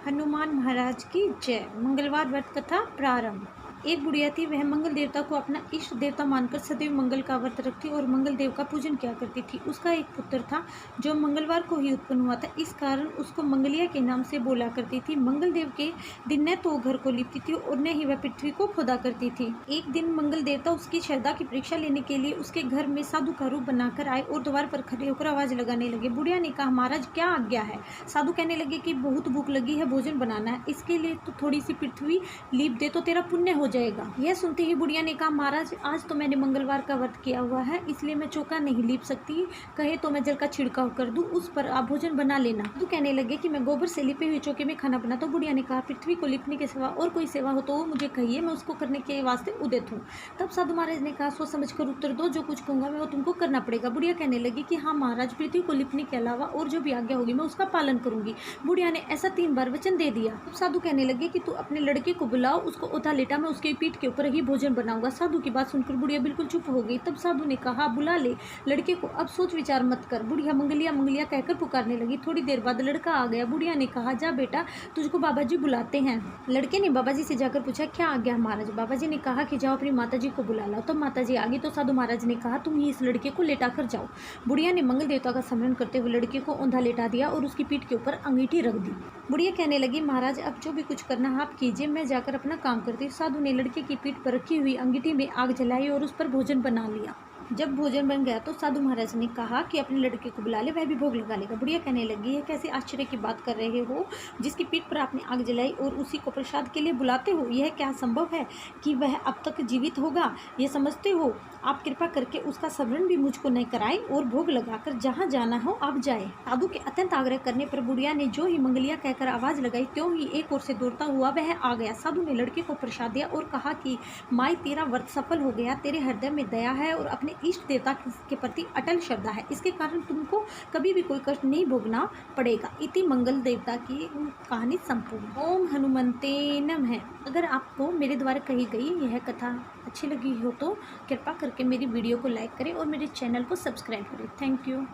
हनुमान महाराज की जय। मंगलवार व्रत कथा प्रारंभ। एक बुढ़िया थी, वह मंगल देवता को अपना इष्ट देवता मानकर सदैव मंगल का व्रत रखती और मंगल देव का पूजन किया करती थी। उसका एक पुत्र था जो मंगलवार को ही उत्पन्न हुआ था, इस कारण उसको मंगलिया के नाम से बोला करती थी। मंगल देव के दिन न तो घर को लिपती थी और न ही वह पृथ्वी को खोदा करती थी। एक दिन मंगल देवता उसकी श्रद्धा की परीक्षा लेने के लिए उसके घर में साधु का रूप बनाकर आए और द्वार पर खड़े होकर आवाज लगाने लगे। बुढ़िया ने कहा, महाराज क्या आज्ञा है? साधु कहने लगे कि बहुत भूख लगी है, भोजन बनाना है, इसके लिए तो थोड़ी सी पृथ्वी लीप दे तो तेरा पुण्य हो जाएगा। यह सुनते ही बुढ़िया ने कहा, महाराज आज तो मैंने मंगलवार का व्रत किया हुआ है, इसलिए मैं चौका नहीं लीप सकती, कहे तो मैं जल का छिड़काव कर दूं, उस पर आप भोजन बना लेना। साधु कहने लगे कि मैं गोबर से लिपे हुए चौके में खाना बनाता हूं। बुढ़िया ने कहा, पृथ्वी को लिपने के सिवा और कोई सेवा हो तो वो मुझे कहिए, मैं उसको करने के वास्ते उदित हूँ। तब साधु महाराज ने कहा, सोच समझ कर उत्तर दो, जो कुछ कहूंगा मैं वो तुमको करना पड़ेगा। बुढ़िया कहने लगी कि हाँ महाराज, पृथ्वी को लिपने के अलावा और जो भी आज्ञा होगी मैं उसका पालन करूंगी। बुढ़िया ने ऐसा 3 बार वचन दे दिया। तब साधु कहने लगे कि तू अपने लड़के को बुलाओ, उसको उठा लेटा, मैं उसके पीठ के ऊपर ही भोजन बनाऊंगा। साधु की बात सुनकर बुढ़िया बिल्कुल चुप हो गई। तब साधु ने कहा, बुला ले लड़के को, अब सोच विचार मत कर। बुढ़िया मंगलिया मंगलिया कहकर पुकारने लगी। थोड़ी देर बाद लड़का आ गया। बुढ़िया ने कहा, जा बेटा, तुझको बाबा जी बुलाते हैं। लड़के ने बाबा जी से जाकर पूछा, क्या आ गया महाराज? बाबा जी ने कहा कि जाओ अपनी माता जी को बुला लाओ। तब माता जी आ गई तो साधु महाराज ने कहा, तुम ही इस लड़के को लेटा कर जाओ। बुढ़िया ने मंगल देवता का स्मरण करते हुए लड़के को औंधा लेटा दिया और उसकी पीठ के ऊपर अंगीठी रख दी। बुढ़िया कहने लगी, महाराज अब जो भी कुछ करना आप कीजिए, मैं जाकर अपना काम करती हूँ। साधु ने लड़के की पीठ पर रखी हुई अंगीठी में आग जलाई और उस पर भोजन बना लिया। जब भोजन बन गया तो साधु महाराज ने कहा कि अपने लड़के को बुला ले, वह भी भोग लगा लेगा। बुढ़िया कहने लगी, यह कैसे आश्चर्य की बात कर रहे हो, जिसकी पीठ पर आपने आग जलाई और उसी को प्रसाद के लिए बुलाते हो? यह क्या संभव है कि वह अब तक जीवित होगा? यह समझते हो? आप कृपा करके उसका स्मरण भी मुझको नहीं कराए और भोग लगाकर जहाँ जाना हो आप जाए। साधु के अत्यंत आग्रह करने पर बुढ़िया ने जो ही मंगलिया कहकर आवाज लगाई, त्यों ही एक ओर से दौड़ता हुआ वह आ गया। साधु ने लड़के को प्रसाद दिया और कहा कि माई, तेरा व्रत सफल हो गया, तेरे हृदय में दया है और अपने इष्ट देवता के प्रति अटल श्रद्धा है, इसके कारण तुमको कभी भी कोई कष्ट नहीं भोगना पड़ेगा। इति मंगल देवता की कहानी संपूर्ण। ओम हनुमंते नमः। अगर आपको मेरे द्वारा कही गई यह कथा अच्छी लगी हो तो कृपा करके मेरी वीडियो को लाइक करें और मेरे चैनल को सब्सक्राइब करें। Thank you.